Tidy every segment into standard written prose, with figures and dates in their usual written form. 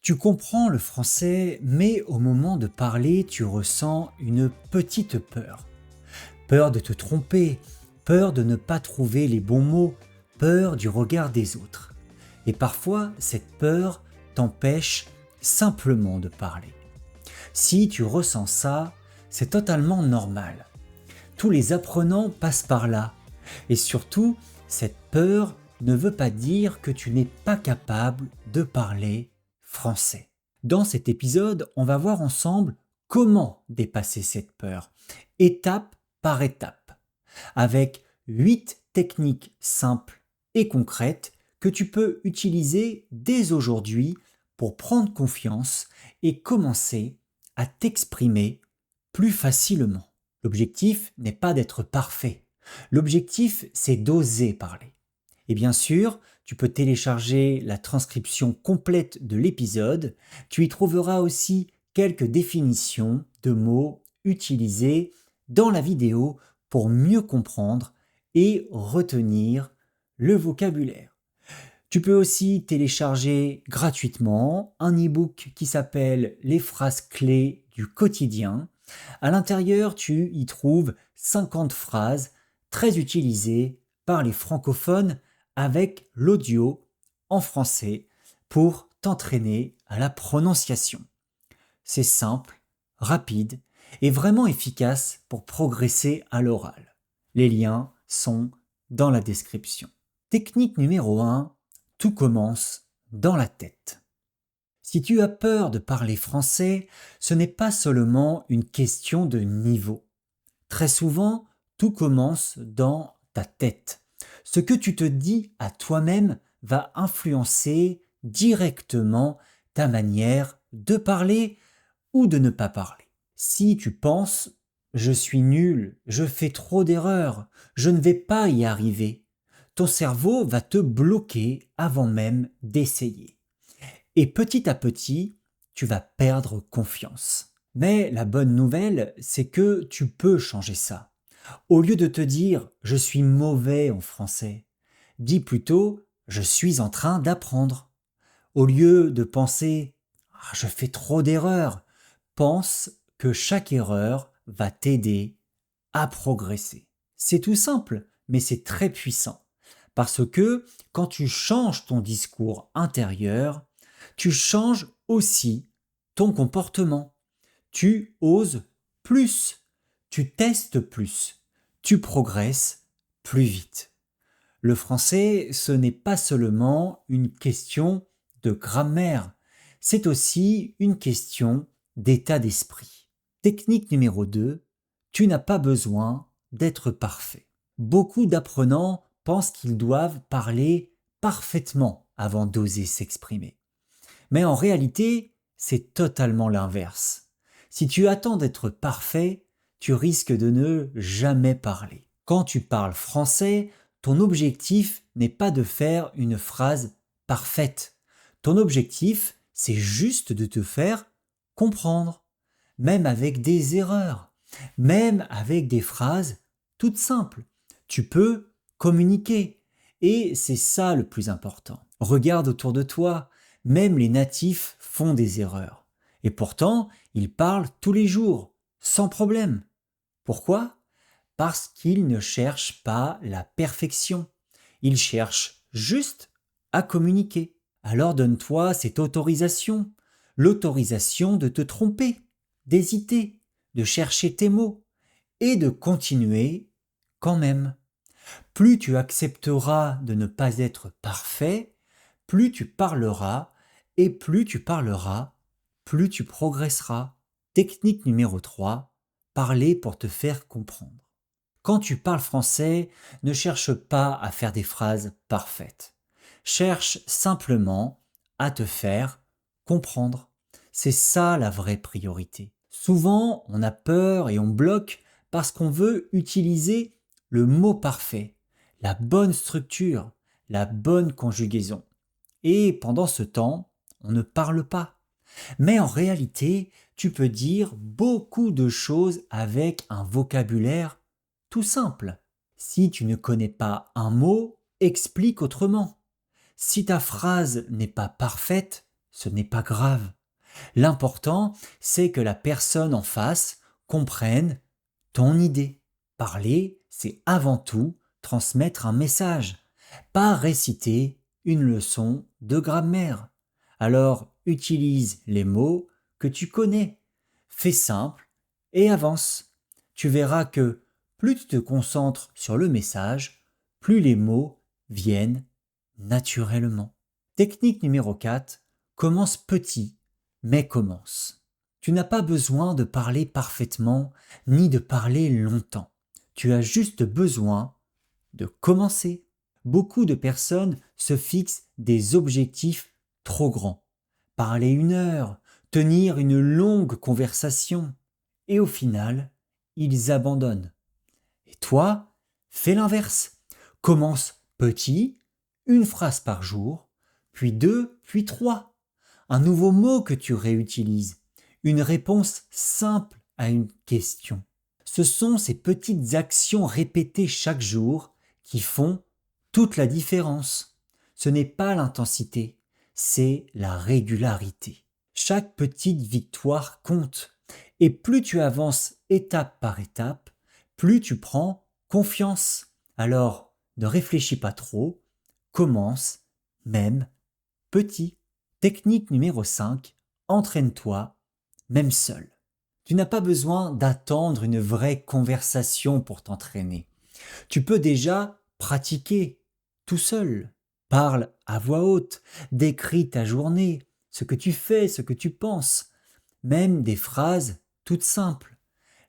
Tu comprends le français, mais au moment de parler, tu ressens une petite peur. Peur de te tromper, peur de ne pas trouver les bons mots, peur du regard des autres. Et parfois, cette peur t'empêche simplement de parler. Si tu ressens ça, c'est totalement normal. Tous les apprenants passent par là. Et surtout, cette peur ne veut pas dire que tu n'es pas capable de parler français. Dans cet épisode, on va voir ensemble comment dépasser cette peur, étape par étape, avec 8 techniques simples et concrètes que tu peux utiliser dès aujourd'hui pour prendre confiance et commencer à t'exprimer plus facilement. L'objectif n'est pas d'être parfait. L'objectif, c'est d'oser parler. Et bien sûr, tu peux télécharger la transcription complète de l'épisode. Tu y trouveras aussi quelques définitions de mots utilisés dans la vidéo pour mieux comprendre et retenir le vocabulaire. Tu peux aussi télécharger gratuitement un e-book qui s'appelle Les phrases clés du quotidien. À l'intérieur, tu y trouves 50 phrases très utilisées par les francophones avec l'audio en français pour t'entraîner à la prononciation. C'est simple, rapide et vraiment efficace pour progresser à l'oral. Les liens sont dans la description. Technique numéro 1, tout commence dans la tête. Si tu as peur de parler français, ce n'est pas seulement une question de niveau. Très souvent, tout commence dans ta tête. Ce que tu te dis à toi-même va influencer directement ta manière de parler ou de ne pas parler. Si tu penses «je suis nul, je fais trop d'erreurs, je ne vais pas y arriver», ton cerveau va te bloquer avant même d'essayer. Et petit à petit, tu vas perdre confiance. Mais la bonne nouvelle, c'est que tu peux changer ça. Au lieu de te dire «je suis mauvais en français», dis plutôt «je suis en train d'apprendre». Au lieu de penser «ah, je fais trop d'erreurs», pense que chaque erreur va t'aider à progresser. C'est tout simple, mais c'est très puissant. Parce que quand tu changes ton discours intérieur, tu changes aussi ton comportement. Tu oses plus, tu testes plus, tu progresses plus vite. Le français, ce n'est pas seulement une question de grammaire, c'est aussi une question d'état d'esprit. Technique numéro 2, tu n'as pas besoin d'être parfait. Beaucoup d'apprenants pensent qu'ils doivent parler parfaitement avant d'oser s'exprimer. Mais en réalité, c'est totalement l'inverse. Si tu attends d'être parfait, tu risques de ne jamais parler. Quand tu parles français, ton objectif n'est pas de faire une phrase parfaite. Ton objectif, c'est juste de te faire comprendre, même avec des erreurs, même avec des phrases toutes simples. Tu peux communiquer. Et c'est ça le plus important. Regarde autour de toi, même les natifs font des erreurs. Et pourtant, ils parlent tous les jours, sans problème. Pourquoi? Parce qu'ils ne cherchent pas la perfection. Ils cherchent juste à communiquer. Alors donne-toi cette autorisation, l'autorisation de te tromper, d'hésiter, de chercher tes mots et de continuer quand même. Plus tu accepteras de ne pas être parfait, plus tu parleras, et plus tu parleras, plus tu progresseras. Technique numéro 3, parler pour te faire comprendre. Quand tu parles français, ne cherche pas à faire des phrases parfaites. Cherche simplement à te faire comprendre. C'est ça la vraie priorité. Souvent, on a peur et on bloque parce qu'on veut utiliser le mot parfait, la bonne structure, la bonne conjugaison. Et pendant ce temps, on ne parle pas. Mais en réalité, tu peux dire beaucoup de choses avec un vocabulaire tout simple. Si tu ne connais pas un mot, explique autrement. Si ta phrase n'est pas parfaite, ce n'est pas grave. L'important, c'est que la personne en face comprenne ton idée. Parler, c'est avant tout transmettre un message, pas réciter une leçon de grammaire. Alors utilise les mots que tu connais, fais simple et avance. Tu verras que plus tu te concentres sur le message, plus les mots viennent naturellement. Technique numéro 4, commence petit, mais commence. Tu n'as pas besoin de parler parfaitement ni de parler longtemps. Tu as juste besoin de commencer. Beaucoup de personnes se fixent des objectifs trop grands. Parler 1 heure, tenir une longue conversation. Et au final, ils abandonnent. Et toi, fais l'inverse. Commence petit, 1 phrase par jour, puis 2, puis 3. Un nouveau mot que tu réutilises. Une réponse simple à une question. Ce sont ces petites actions répétées chaque jour qui font toute la différence. Ce n'est pas l'intensité, c'est la régularité. Chaque petite victoire compte. Et plus tu avances étape par étape, plus tu prends confiance. Alors, ne réfléchis pas trop, commence même petit. Technique numéro 5, entraîne-toi, même seul. Tu n'as pas besoin d'attendre une vraie conversation pour t'entraîner. Tu peux déjà pratiquer tout seul. Parle à voix haute, décris ta journée, ce que tu fais, ce que tu penses, même des phrases toutes simples.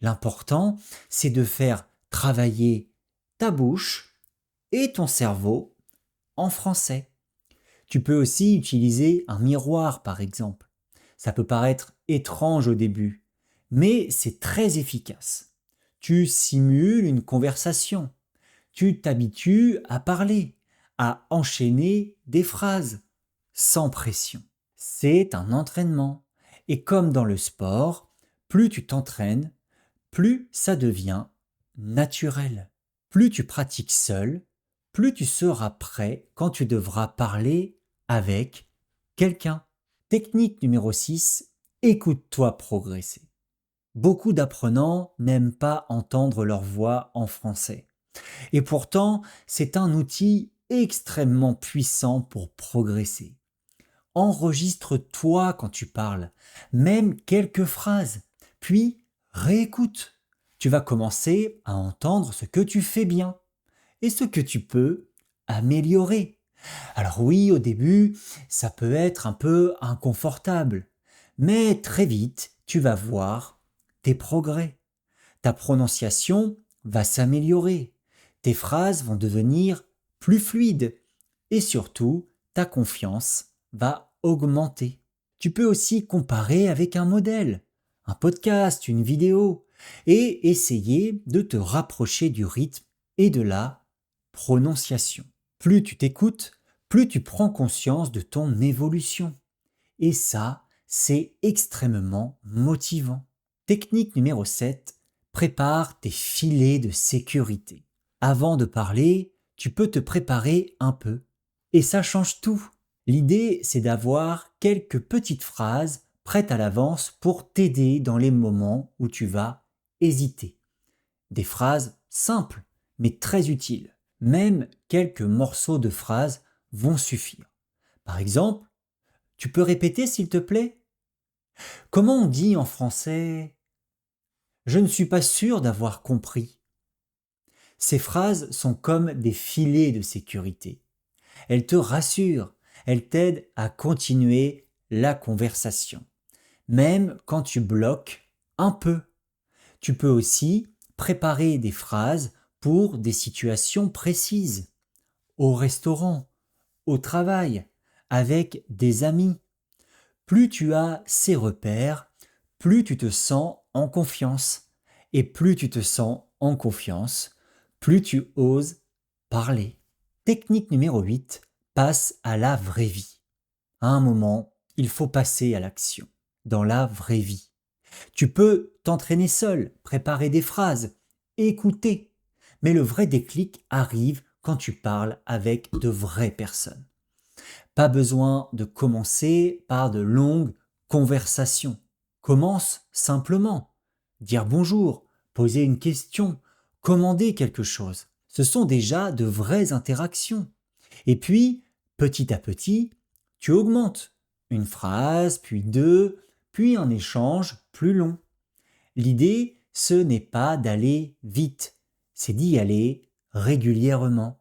L'important, c'est de faire travailler ta bouche et ton cerveau en français. Tu peux aussi utiliser un miroir, par exemple. Ça peut paraître étrange au début, mais c'est très efficace. Tu simules une conversation. Tu t'habitues à parler, à enchaîner des phrases, sans pression. C'est un entraînement. Et comme dans le sport, plus tu t'entraînes, plus ça devient naturel. Plus tu pratiques seul, plus tu seras prêt quand tu devras parler avec quelqu'un. Technique numéro 6, écoute-toi progresser. Beaucoup d'apprenants n'aiment pas entendre leur voix en français. Et pourtant, c'est un outil extrêmement puissant pour progresser. Enregistre-toi quand tu parles, même quelques phrases, puis réécoute. Tu vas commencer à entendre ce que tu fais bien et ce que tu peux améliorer. Alors oui, au début, ça peut être un peu inconfortable, mais très vite, tu vas voir tes progrès. Ta prononciation va s'améliorer, tes phrases vont devenir plus fluides et surtout, ta confiance va augmenter. Tu peux aussi comparer avec un modèle, un podcast, une vidéo, et essayer de te rapprocher du rythme et de la prononciation. Plus tu t'écoutes, plus tu prends conscience de ton évolution. Et ça, c'est extrêmement motivant. Technique numéro 7, prépare tes filets de sécurité. Avant de parler, tu peux te préparer un peu. Et ça change tout. L'idée, c'est d'avoir quelques petites phrases prêtes à l'avance pour t'aider dans les moments où tu vas hésiter. Des phrases simples, mais très utiles. Même quelques morceaux de phrases vont suffire. Par exemple, tu peux répéter s'il te plaît? Comment on dit en français? Je ne suis pas sûr d'avoir compris. Ces phrases sont comme des filets de sécurité. Elles te rassurent, elles t'aident à continuer la conversation. Même quand tu bloques un peu. Tu peux aussi préparer des phrases pour des situations précises. Au restaurant, au travail, avec des amis. Plus tu as ces repères, plus tu te sens en confiance. Et plus tu te sens en confiance, plus tu oses parler. Technique numéro 8, passe à la vraie vie. À un moment, il faut passer à l'action, dans la vraie vie. Tu peux t'entraîner seul, préparer des phrases, écouter. Mais le vrai déclic arrive quand tu parles avec de vraies personnes. Pas besoin de commencer par de longues conversations. Commence simplement. Dire bonjour, poser une question, commander quelque chose. Ce sont déjà de vraies interactions. Et puis, petit à petit, tu augmentes. Une phrase, puis deux, puis un échange plus long. L'idée, ce n'est pas d'aller vite, c'est d'y aller régulièrement.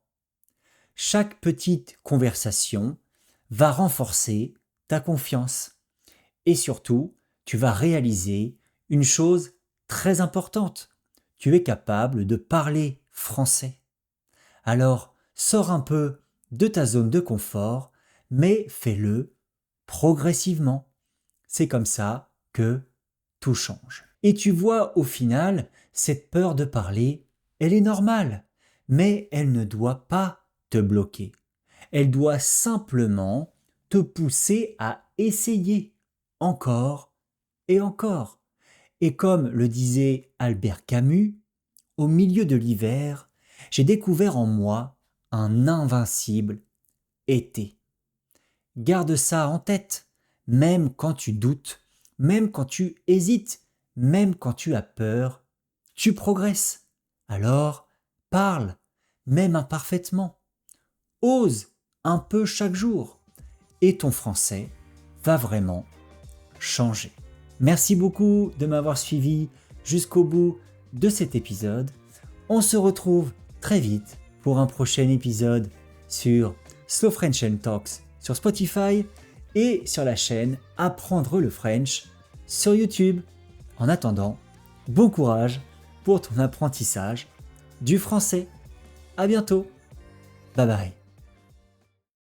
Chaque petite conversation va renforcer ta confiance. Et surtout, tu vas réaliser une chose très importante. Tu es capable de parler français. Alors, sors un peu de ta zone de confort, mais fais-le progressivement. C'est comme ça que tout change. Et tu vois, au final, cette peur de parler, elle est normale, mais elle ne doit pas te bloquer. Elle doit simplement te pousser à essayer encore et encore. Et comme le disait Albert Camus, au milieu de l'hiver, j'ai découvert en moi un invincible été. Garde ça en tête, même quand tu doutes, même quand tu hésites, même quand tu as peur, tu progresses. Alors, parle, même imparfaitement. Ose un peu chaque jour et ton français va vraiment changer. Merci beaucoup de m'avoir suivi jusqu'au bout de cet épisode. On se retrouve très vite pour un prochain épisode sur Slow French and Talks sur Spotify et sur la chaîne Apprendre le French sur YouTube. En attendant, bon courage pour ton apprentissage du français. À bientôt. Bye bye.